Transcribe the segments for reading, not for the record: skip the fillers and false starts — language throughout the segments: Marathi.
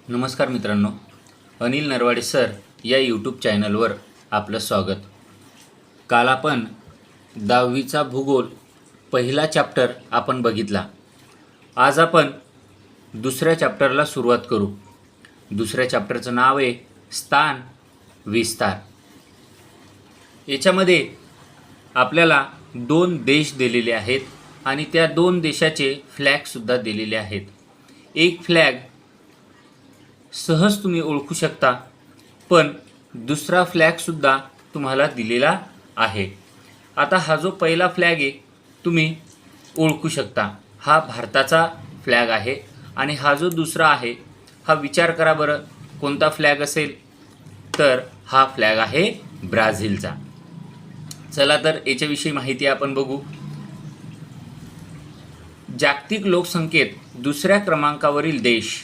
नमस्कार मित्रांनो, अनिल नरवाडे सर या यूट्यूब चॅनलवर आपलं स्वागत. काल आपण 10वीचा भूगोल पहिला चॅप्टर आपण बघितला. आज आपण दुसऱ्या चॅप्टरला सुरुवात करू. दुसऱ्या चॅप्टरचं नाव आहे स्थान विस्तार. याच्यामध्ये आपल्याला 2 देश दिलेले आहेत आणि त्या 2 देशाचे फ्लॅगसुद्धा दिलेले आहेत. एक फ्लॅग सहज तुम्ही ओळखू शकता, पण दुसरा फ्लॅगसुद्धा तुम्हाला दिलेला आहे. आता हा जो पहिला फ्लॅग आहे तुम्ही ओळखू शकता, हा भारताचा फ्लॅग आहे. आणि हा जो दुसरा आहे हा विचार करा बरं कोणता फ्लॅग असेल, तर हा फ्लॅग आहे ब्राझीलचा. चला तर याच्याविषयी माहिती आपण बघू. जागतिक लोकसंख्येत दुसऱ्या क्रमांकावरील देश.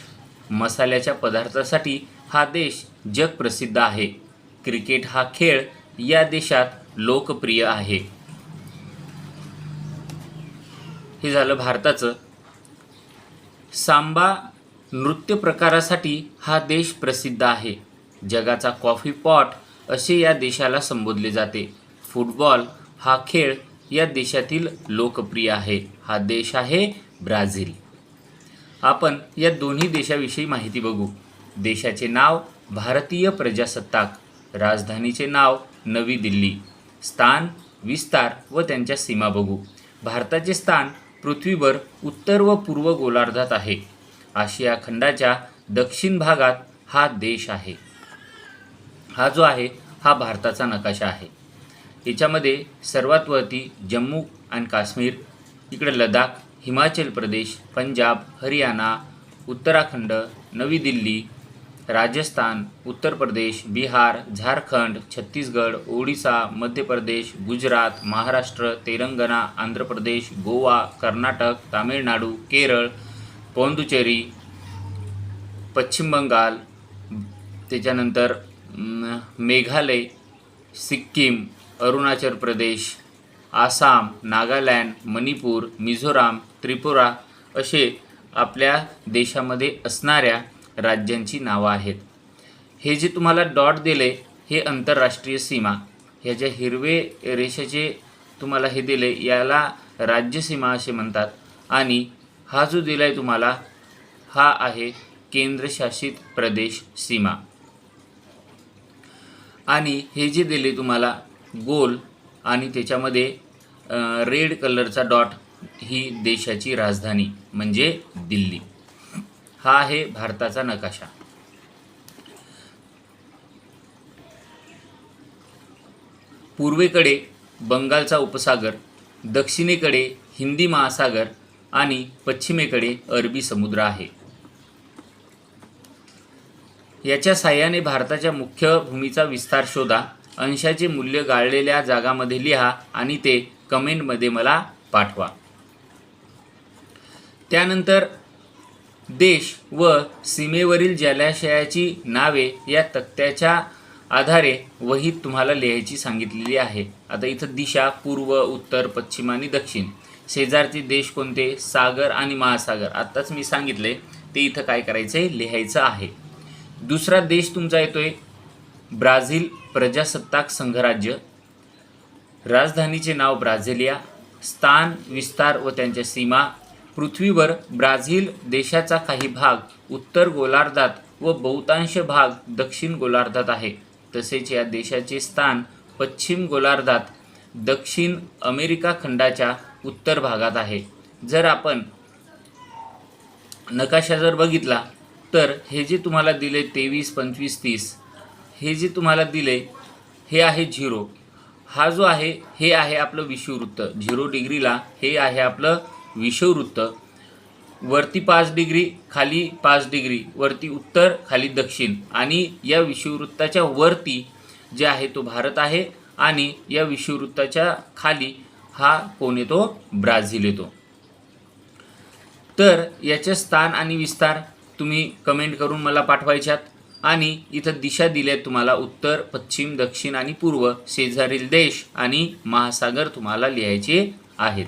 मसाल्याच्या पदार्थासाठी हा देश जगप्रसिद्ध आहे. क्रिकेट हा खेळ या देशात लोकप्रिय आहे. हे झालं भारताचं. सांबा नृत्य प्रकारासाठी हा देश प्रसिद्ध आहे. जगाचा कॉफी पॉट असे या देशाला संबोधले जाते. फुटबॉल हा खेळ या देशातील लोकप्रिय आहे. हा देश आहे ब्राझील. आपण या दोन्ही देशाविषयी माहिती बघू. देशाचे नाव भारतीय प्रजासत्ताक. राजधानीचे नाव नवी दिल्ली. स्थान विस्तार व त्यांच्या सीमा बघू. भारताचे स्थान पृथ्वीवर उत्तर व पूर्व गोलार्धात आहे. आशिया खंडाच्या दक्षिण भागात हा देश आहे. हा जो आहे हा भारताचा नकाशा आहे. याच्यामध्ये सर्वात वरती जम्मू आणि काश्मीर, इकडे लडाख, हिमाचल प्रदेश, पंजाब, हरियाणा, उत्तराखंड, नवी दिल्ली, राजस्थान, उत्तर प्रदेश, बिहार, झारखंड, छत्तीसगड, ओडिसा, मध्य प्रदेश, गुजरात, महाराष्ट्र, तेलंगणा, आंध्र प्रदेश, गोवा, कर्नाटक, तामिळनाडू, केरळ, पौंडुचेरी, पश्चिम बंगाल, त्याच्यानंतर मेघालय, सिक्कीम, अरुणाचल प्रदेश, आसाम, नागालँड, मणिपूर, मिझोराम, त्रिपुरा असे आपल्या देशामध्ये असणाऱ्या राज्यांची नावं आहेत. हे जे तुम्हाला डॉट दिले हे आंतरराष्ट्रीय सीमा. ह्या ज्या हिरवे रेषेचे तुम्हाला हे दिले याला राज्यसीमा असे म्हणतात. आणि हा जो दिला आहे तुम्हाला हा आहे केंद्रशासित प्रदेश सीमा. आणि हे जे दिले तुम्हाला गोल आणि त्याच्यामध्ये रेड कलरचा डॉट ही देशाची राजधानी म्हणजे दिल्ली. हा आहे भारताचा नकाशा. पूर्वेकडे बंगालचा उपसागर, दक्षिणेकडे हिंदी महासागर आणि पश्चिमेकडे अरबी समुद्र आहे. याच्या साहाय्याने भारताच्या मुख्य भूमीचा विस्तार शोधा. अंशाचे मूल्य गाळलेल्या जागामध्ये लिहा आणि ते कमेंटमध्ये मला पाठवा. त्यानंतर देश व सीमेवरील जलाशयाची नावे या तक्त्याच्या आधारे वहीत तुम्हाला लिहायची सांगितलेली आहे. आता इथं दिशा पूर्व, उत्तर, पश्चिम आणि दक्षिण. शेजारचे देश कोणते? सागर आणि महासागर. आत्ताच मी सांगितले ते इथं काय करायचं आहे, लिहायचं आहे. दुसरा देश तुमचा येतोय ब्राझील प्रजासत्ताक संघराज्य. राजधानीचे नाव ब्राझिलिया. स्थान विस्तार व त्यांच्या सीमा. पृथ्वीवर ब्राझील देशाचा काही भाग उत्तर गोलार्धात व बहुतांश भाग दक्षिण गोलार्धात आहे. तसेच या देशाचे स्थान पश्चिम गोलार्धात दक्षिण अमेरिका खंडाच्या उत्तर भागात आहे. जर आपण नकाशा जर बघितला तर हे जे तुम्हाला दिले 23, 25, 30 हे जे तुम्हाला दिले हे आहे 0. हा जो आहे हे आहे आपलं विषुववृत्त. 0 डिग्रीला हे आहे आपलं विषुववृत्त. वरती 5 डिग्री, खाली 5 डिग्री, वरती उत्तर, खाली दक्षिण. आणि या विषुववृत्ताच्या वरती जे आहे तो भारत आहे आणि या विषुववृत्ताच्या खाली हा कोण येतो? ब्राझील येतो. तर याचे स्थान आणि विस्तार तुम्ही कमेंट करून मला पाठवायच्यात. आणि इथं दिशा दिल्या तुम्हाला उत्तर, पश्चिम, दक्षिण आणि पूर्व. शेजारील देश आणि महासागर तुम्हाला लिहायचे आहेत.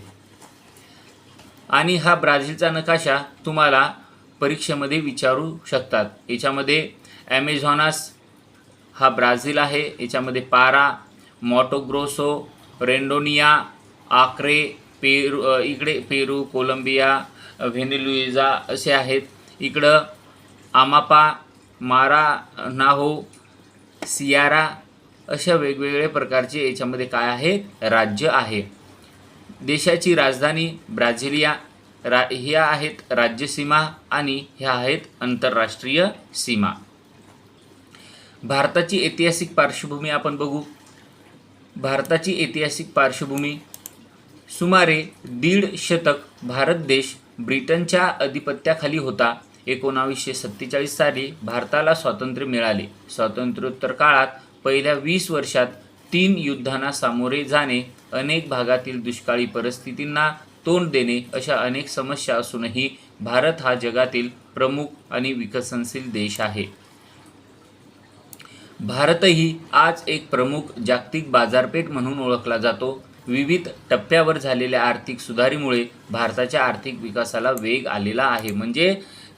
आणि हा ब्राझीलचा नकाशा तुम्हाला परीक्षेमध्ये विचारू शकतात. याच्यामध्ये ॲमेझॉनास हा ब्राझील आहे, याच्यामध्ये पारा, मॉटोग्रोसो, रेंडोनिया, आक्रे, इकडे पेरू, कोलंबिया, व्हेनेझुएला असे आहेत. इकडं आमापा, मारानाहो, सियारा अशा वेगवेगळ्या प्रकारचे याच्यामध्ये काय आहे राज्य आहे. देशाची राजधानी ब्राझिलिया, ह्या आहेत राज्यसीमा आणि ह्या आहेत आंतरराष्ट्रीय सीमा. भारताची ऐतिहासिक पार्श्वभूमी आपण बघू. भारताची ऐतिहासिक पार्श्वभूमी सुमारे 1.5 शतक भारत देश ब्रिटनच्या अधिपत्याखाली होता. 1947 साली भारताला स्वातंत्र्य मिळाले. स्वातंत्र्योत्तर काळात पहिल्या 20 वर्षात 3 युद्धांना सामोरे जाणे, अनेक भागातील दुष्काळी परिस्थितींना तोंड देणे अशा अनेक समस्या असूनही भारत हा जगातील प्रमुख आणि विकसनशील देश आहे. भारतही आज एक प्रमुख जागतिक बाजारपेठ म्हणून ओळखला जातो. विविध टप्प्यावर झालेल्या आर्थिक सुधारीमुळे भारताच्या आर्थिक विकासाला वेग आलेला आहे. म्हणजे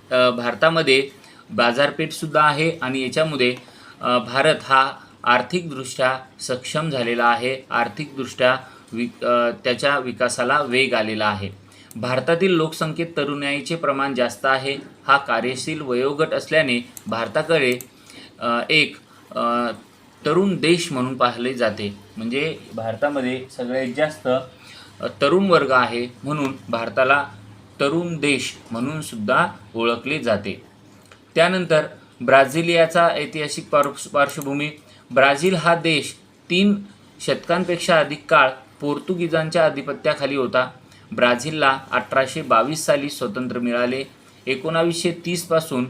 भारतामध्ये बाजारपेठसुद्धा आहे आणि याच्यामध्ये भारत हा आर्थिकदृष्ट्या सक्षम झालेला आहे. आर्थिकदृष्ट्या त्याच्या विकासाला वेग आलेला आहे. भारतातील लोकसंख्येत तरुणाईचे प्रमाण जास्त आहे. हा कार्यशील वयोगट असल्याने भारताकडे एक तरुण देश म्हणून पाहिले जाते. म्हणजे भारतामध्ये सगळ्यात जास्त तरुण वर्ग आहे, म्हणून भारताला तरुण देश म्हणून सुद्धा ओळखले जाते. त्यानंतर ब्राझिलियाचा ऐतिहासिक पार्श्वभूमी. ब्राझील हा देश 3 शतकांपेक्षा अधिक काळ पोर्तुगीजांच्या अधिपत्याखाली होता. ब्राझीलला 1822 साली स्वातंत्र्य मिळाले. 1930 पासून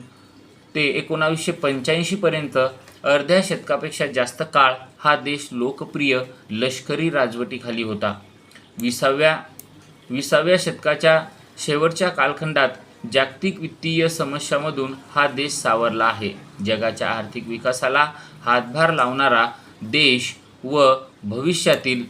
ते 1985 पर्यंत अर्ध्या शतकापेक्षा जास्त काळ हा देश लोकप्रिय लष्करी राजवटीखाली होता. 20व्या शतकाच्या शेवटच्या कालखंडात जागतिक वित्तीय समस्यांमधून हा देश सावरला आहे. जगाच्या आर्थिक विकासाला हातभार लावणारा देश व भविष्यातील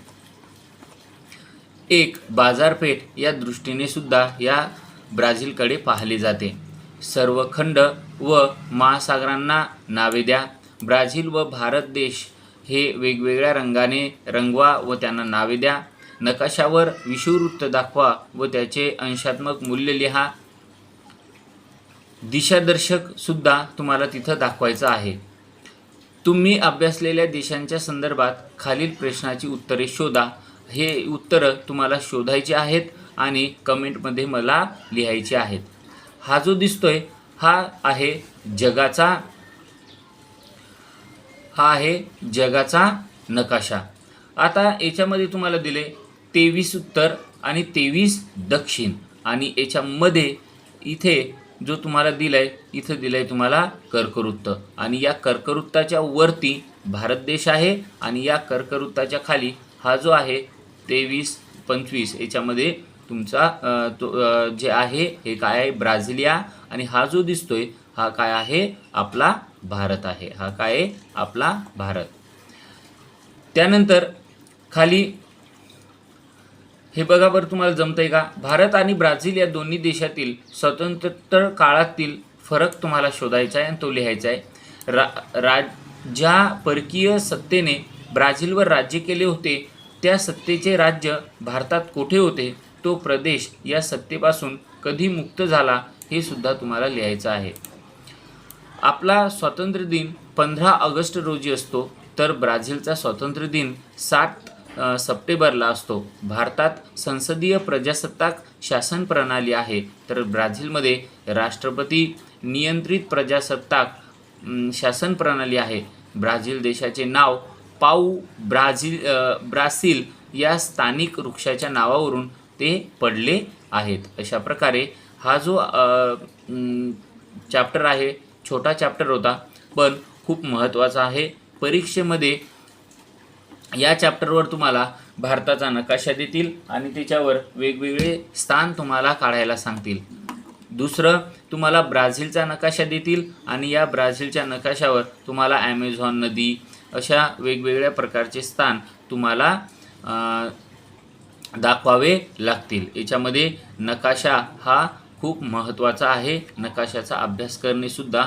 एक बाजारपेठ या दृष्टीने सुद्धा या ब्राझीलकडे पाहिले जाते. सर्व खंड व महासागरांना नावे द्या. ब्राझील व भारत देश हे वेगवेगळ्या रंगाने रंगवा व त्यांना नावे द्या. नकाशावर विषुववृत्त दाखवा व त्याचे अंशात्मक मूल्य लिहा. दिशादर्शक सुद्धा तुम्हाला तिथं दाखवायचं आहे. तुम्ही अभ्यासलेल्या देशांच्या संदर्भात खालील प्रश्नाची उत्तरे शोधा. हे उत्तरं तुम्हाला शोधायची आहेत आणि कमेंटमध्ये मला लिहायचे आहेत. हा जो दिसतोय हा आहे जगाचा नकाशा. आता याच्यामध्ये तुम्हाला दिले 23 उत्तर आणि 23 दक्षिण आणि याच्यामध्ये इथे जो तुम्हाला दिलाय, इथं दिलाय तुम्हाला कर्कवृत्त आणि या कर्कवृत्ताच्या वरती भारत देश आहे आणि या कर्कवृत्ताच्या खाली हा जो आहे 23-25 याच्यामध्ये तुमचा जे आहे हे काय आहे ब्राझिलिया आणि हा जो दिसतोय हा काय आहे आपला भारत आहे. हा काय आहे आपला भारत. त्यानंतर खाली हे बघा बरं तुम्हाला जमतंय का. भारत आणि ब्राझील या दोन्ही देशातील स्वातंत्र्योत्तर काळातील फरक तुम्हाला शोधायचा आहे आणि तो लिहायचा आहे. ज्या परकीय सत्तेने ब्राझीलवर राज्य केले होते त्या सत्तेचे राज्य भारतात कोठे होते, तो प्रदेश या सत्तेपासून कधी मुक्त झाला हे सुद्धा तुम्हाला लिहायचं आहे. आपला स्वातंत्र्य दिन 15 ऑगस्ट रोजी असतो तर ब्राझीलचा स्वातंत्र्य दिन 7 सप्टेंबरला असतो. भारतात संसदीय प्रजासत्ताक शासन प्रणाली आहे तर ब्राझीलमध्ये राष्ट्रपती नियंत्रित प्रजासत्ताक शासन प्रणाली आहे. ब्राझील देशाचे नाव पाऊ ब्रासील या स्थानिक वृक्षाच्या नावावरून ते पडले आहेत. अशा प्रकारे हा जो चॅप्टर आहे छोटा चॅप्टर होता पण खूप महत्त्वाचा आहे. परीक्षेमध्ये या चॅप्टरवर तुम्हाला भारताचा नकाशा देतील आणि त्याच्यावर वेगवेगळे स्थान तुम्हाला काढायला सांगतील. दुसरं तुम्हाला ब्राझीलचा नकाशा देतील आणि या ब्राझीलच्या नकाशावर तुम्हाला ॲमेझॉन नदी अशा वेगवेगळ्या प्रकारचे स्थान तुम्हाला दाखवावे लागतील. याच्यामध्ये नकाशा हा खूप महत्त्वाचा आहे. नकाशाचा अभ्यास करणेसुद्धा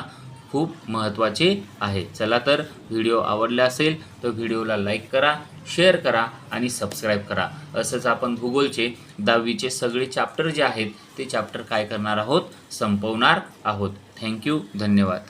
खूप महत्त्वाचे आहे. चला तर व्हिडिओ आवडला असेल तर व्हिडिओला लाईक करा, शेअर करा आणि सबस्क्राईब करा. असंच आपण भूगोलचे 10वीचे सगळे चॅप्टर जे आहेत ते चॅप्टर काय करणार आहोत, संपवणार आहोत. थँक्यू, धन्यवाद.